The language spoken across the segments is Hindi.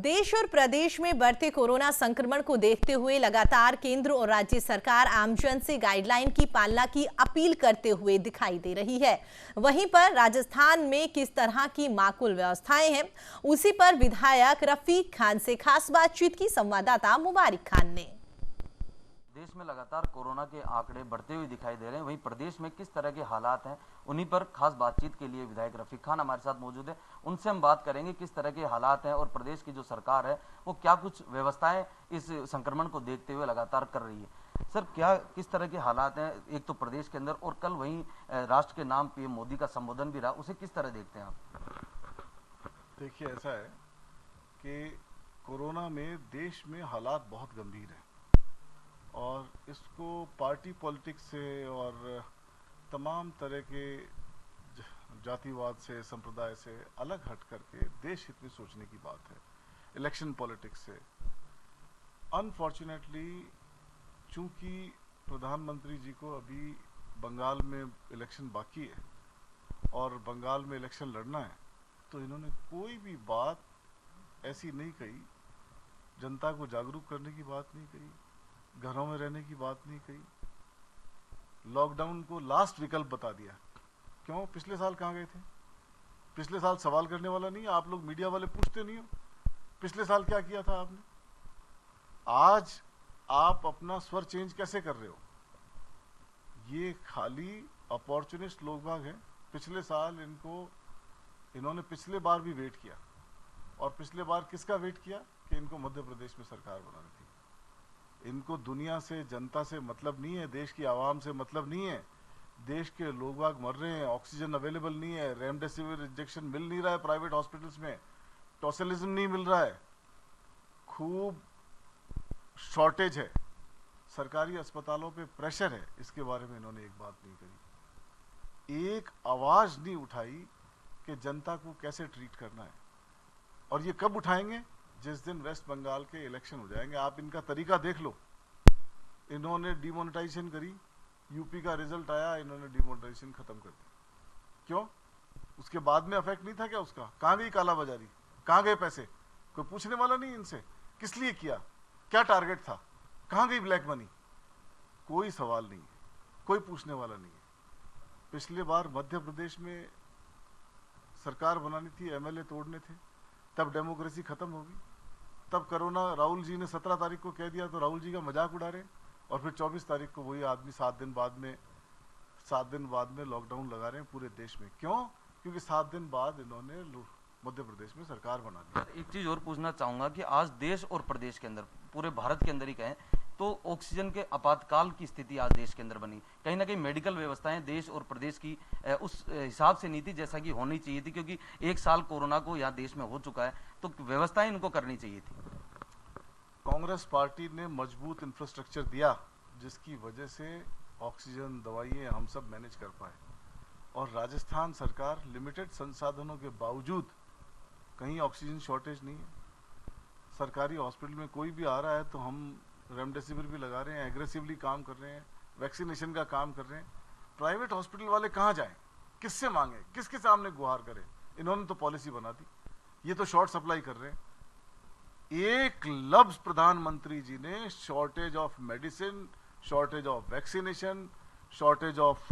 देश और प्रदेश में बढ़ते कोरोना संक्रमण को देखते हुए लगातार केंद्र और राज्य सरकार आमजन से गाइडलाइन की पालना की अपील करते हुए दिखाई दे रही है। वहीं पर राजस्थान में किस तरह की माकूल व्यवस्थाएं हैं, उसी पर विधायक रफीक खान से खास बातचीत की संवाददाता मुबारक खान ने। देश में लगातार कोरोना के आंकड़े बढ़ते हुए दिखाई दे रहे हैं, वहीं प्रदेश में किस तरह के हालात हैं, उन्हीं पर खास बातचीत के लिए विधायक रफीक खान हमारे साथ मौजूद है। उनसे हम बात करेंगे किस तरह के हालात हैं और प्रदेश की जो सरकार है वो क्या कुछ व्यवस्थाएं इस संक्रमण को देखते हुए लगातार कर रही है। सर, क्या किस तरह के हालात हैं एक तो प्रदेश के अंदर, और कल वहीं राष्ट्र के नाम पीएम मोदी का संबोधन भी रहा, उसे किस तरह देखते हैं आप? देखिए, ऐसा है कि कोरोना में देश में हालात बहुत गंभीर हैं और इसको पार्टी पॉलिटिक्स से और तमाम तरह के जातिवाद से, संप्रदाय से अलग हट करके देश हित में सोचने की बात है, इलेक्शन पॉलिटिक्स से। अनफॉर्चुनेटली चूंकि प्रधानमंत्री जी को अभी बंगाल में इलेक्शन बाकी है और बंगाल में इलेक्शन लड़ना है, तो इन्होंने कोई भी बात ऐसी नहीं कही, जनता को जागरूक करने की बात नहीं कही, घरों में रहने की बात नहीं कही, लॉकडाउन को लास्ट विकल्प बता दिया। क्यों? पिछले साल कहाँ गए थे? पिछले साल सवाल करने वाला नहीं है, आप लोग मीडिया वाले पूछते नहीं हो पिछले साल क्या किया था आपने। आज आप अपना स्वर चेंज कैसे कर रहे हो? ये खाली अपॉर्चुनिस्ट लोग बाग हैं। पिछले साल इन्होंने पिछले बार भी वेट किया, और पिछले बार किसका वेट किया कि इनको मध्य प्रदेश में सरकार बनानी थी। इनको दुनिया से, जनता से मतलब नहीं है, देश की आवाम से मतलब नहीं है। देश के लोग बाग मर रहे हैं, ऑक्सीजन अवेलेबल नहीं है, रेमडेसिविर इंजेक्शन मिल नहीं रहा है प्राइवेट हॉस्पिटल्स में, टॉसिलिज्म नहीं मिल रहा है, खूब शॉर्टेज है, सरकारी अस्पतालों पे प्रेशर है। इसके बारे में इन्होंने एक बात नहीं कही, एक आवाज नहीं उठाई कि जनता को कैसे ट्रीट करना है। और ये कब उठाएंगे? जिस दिन वेस्ट बंगाल के इलेक्शन हो जाएंगे। आप इनका तरीका देख लो, इन्होंने डिमोनेटाइजेशन करी, यूपी का रिजल्ट आया, इन्होंने डिमोनेटाइजेशन खत्म कर दी। क्यों? उसके बाद में इफेक्ट नहीं था क्या उसका? कहां गई कालाबाजारी, कहां गए पैसे? कोई पूछने वाला नहीं इनसे, किस लिए किया, क्या टारगेट था, कहां गई ब्लैक मनी? कोई सवाल नहीं है, कोई पूछने वाला नहीं है। पिछले बार मध्य प्रदेश में सरकार बनानी थी, एमएलए तोड़ने थे, तब डेमोक्रेसी खत्म होगी। तब कोरोना, राहुल जी ने 17 तारीख को कह दिया तो राहुल जी का मजाक उड़ा रहे, और फिर 24 तारीख को वही आदमी 7 दिन बाद में लॉकडाउन लगा रहे हैं पूरे देश में। क्यों? क्योंकि 7 दिन बाद इन्होंने मध्य प्रदेश में सरकार बना दी। एक चीज और पूछना चाहूंगा कि आज देश और प्रदेश के अंदर, पूरे भारत के अंदर ही कहें तो ऑक्सीजन के आपातकाल की स्थिति आज देश के अंदर बनी। कहीं ना कहीं मेडिकल व्यवस्थाएं देश और प्रदेश की उस हिसाब से नहीं थी जैसा कि होनी चाहिए थी, क्योंकि एक साल कोरोना को यहाँ देश में हो चुका है, तो व्यवस्थाएं इनको करनी चाहिए थी। कांग्रेस पार्टी ने मजबूत इंफ्रास्ट्रक्चर दिया, जिसकी वजह से ऑक्सीजन, दवाइयाँ हम सब मैनेज कर पाए। और राजस्थान सरकार लिमिटेड संसाधनों के बावजूद, कहीं ऑक्सीजन शॉर्टेज नहीं है। सरकारी हॉस्पिटल में कोई भी आ रहा है तो हम रेमडेसिविर भी लगा रहे हैं, एग्रेसिवली काम कर रहे हैं, वैक्सीनेशन का काम कर रहे हैं। प्राइवेट हॉस्पिटल वाले कहाँ जाएं, किससे मांगे, किसके सामने गुहार करें? इन्होंने तो पॉलिसी बना दी, ये तो शॉर्ट सप्लाई कर रहे हैं। एक लफ्ज प्रधानमंत्री जी ने shortage of medicine, shortage of vaccination, shortage of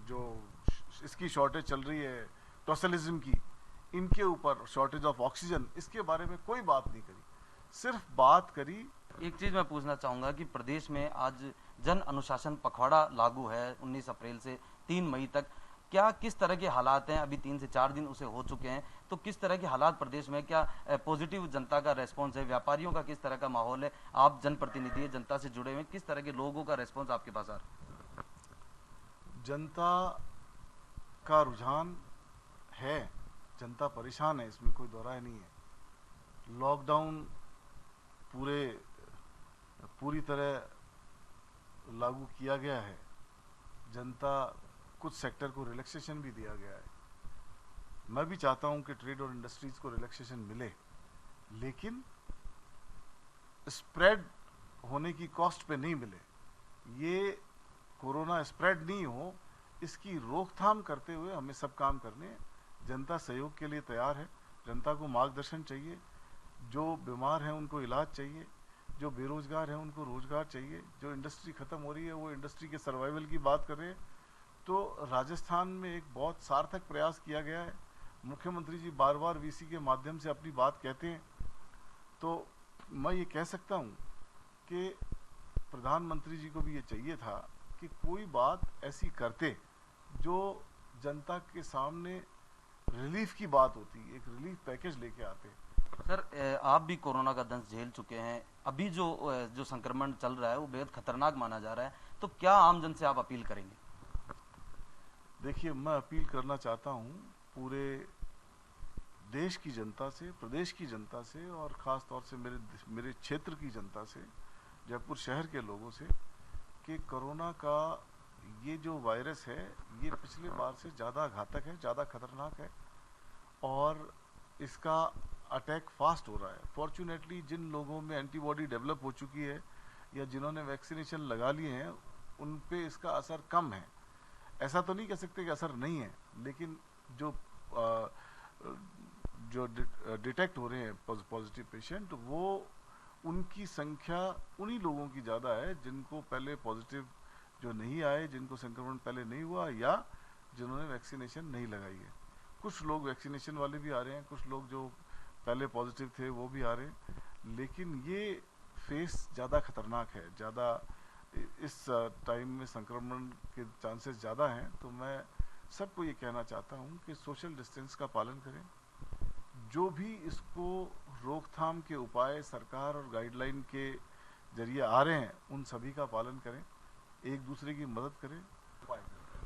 जो इसकी शॉर्टेज चल रही है टॉसिलिज्म की, इनके ऊपर शॉर्टेज ऑफ ऑक्सीजन, इसके बारे में कोई बात नहीं करी, सिर्फ बात करी। एक चीज मैं पूछना चाहूंगा कि प्रदेश में आज जन अनुशासन पखवाड़ा लागू है 19 अप्रैल से 3 मई तक। क्या किस तरह के हालात हैं? अभी 3 से 4 दिन उसे हो चुके हैं, तो किस तरह के हालात प्रदेश में, क्या पॉजिटिव जनता का रेस्पॉन्स है? व्यापारियों का किस तरह का माहौल है? आप जनप्रतिनिधि है, जनता से जुड़े हुए, किस तरह के लोगों का रेस्पॉन्स आपके पास आ रहा है? जनता का रुझान है, जनता परेशान है, इसमें कोई दो राय नहीं है। लॉकडाउन पूरी तरह लागू किया गया है, जनता, कुछ सेक्टर को रिलैक्सेशन भी दिया गया है। मैं भी चाहता हूं कि ट्रेड और इंडस्ट्रीज को रिलैक्सेशन मिले, लेकिन स्प्रेड होने की कॉस्ट पे नहीं मिले। ये कोरोना स्प्रेड नहीं हो, इसकी रोकथाम करते हुए हमें सब काम करने हैं। जनता सहयोग के लिए तैयार है। जनता को मार्गदर्शन चाहिए, जो बीमार हैं उनको इलाज चाहिए, जो बेरोजगार हैं उनको रोजगार चाहिए, जो इंडस्ट्री खत्म हो रही है वो इंडस्ट्री के सर्वाइवल की बात कर रहे हैं। तो राजस्थान में एक बहुत सार्थक प्रयास किया गया है। मुख्यमंत्री जी बार बार वीसी के माध्यम से अपनी बात कहते हैं, तो मैं ये कह सकता हूँ कि प्रधानमंत्री जी को भी ये चाहिए था कि कोई बात ऐसी करते जो जनता के सामने रिलीफ की बात होती, एक रिलीफ पैकेज लेके आते। सर, आप भी कोरोना का दंश झेल चुके हैं। अभी जो संक्रमण चल रहा है वो बेहद खतरनाक माना जा रहा है, तो क्या आमजन से आप अपील करेंगे? देखिए, मैं अपील करना चाहता हूँ पूरे देश की जनता से, प्रदेश की जनता से और ख़ास तौर से मेरे क्षेत्र की जनता से, जयपुर शहर के लोगों से, कि कोरोना का ये जो वायरस है ये पिछले बार से ज़्यादा घातक है, ज़्यादा खतरनाक है और इसका अटैक फास्ट हो रहा है। फॉर्चुनेटली जिन लोगों में एंटीबॉडी डेवलप हो चुकी है या जिन्होंने वैक्सीनेशन लगा लिए हैं उन पे इसका असर कम है। ऐसा तो नहीं कह सकते कि असर नहीं है, लेकिन जो डिटेक्ट हो रहे हैं पॉजिटिव पेशेंट, वो उनकी संख्या उन्हीं लोगों की ज़्यादा है जिनको पहले पॉजिटिव जो नहीं आए, जिनको संक्रमण पहले नहीं हुआ या जिन्होंने वैक्सीनेशन नहीं लगाई है। कुछ लोग वैक्सीनेशन वाले भी आ रहे हैं, कुछ लोग जो पहले पॉजिटिव थे वो भी आ रहे हैं, लेकिन ये फेस ज़्यादा खतरनाक है, ज़्यादा इस टाइम में संक्रमण के चांसेस ज़्यादा हैं। तो मैं सबको ये कहना चाहता हूँ कि सोशल डिस्टेंस का पालन करें, जो भी इसको रोकथाम के उपाय सरकार और गाइडलाइन के जरिए आ रहे हैं उन सभी का पालन करें, एक दूसरे की मदद करें।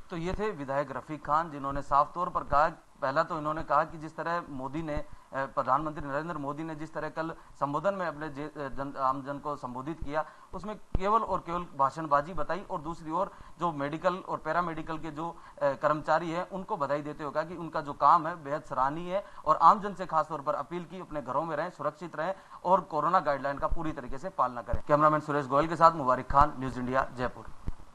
तो ये थे विधायक रफीक खान, जिन्होंने साफ तौर पर कहा, पहला तो इन्होंने कहा कि जिस तरह मोदी ने, प्रधानमंत्री नरेंद्र मोदी ने जिस तरह कल संबोधन में अपने आम जन को संबोधित किया उसमें केवल और केवल भाषणबाजी बताई, और दूसरी ओर जो मेडिकल और पैरामेडिकल के जो कर्मचारी हैं उनको बधाई देते हुए कहा कि उनका जो काम है बेहद सराहनीय है, और आम जन से खासतौर पर अपील की अपने घरों में रहें, सुरक्षित रहें और कोरोना गाइडलाइन का पूरी तरीके से पालना करें। कैमरामैन सुरेश गोयल के साथ मुबारिक खान, न्यूज इंडिया, जयपुर।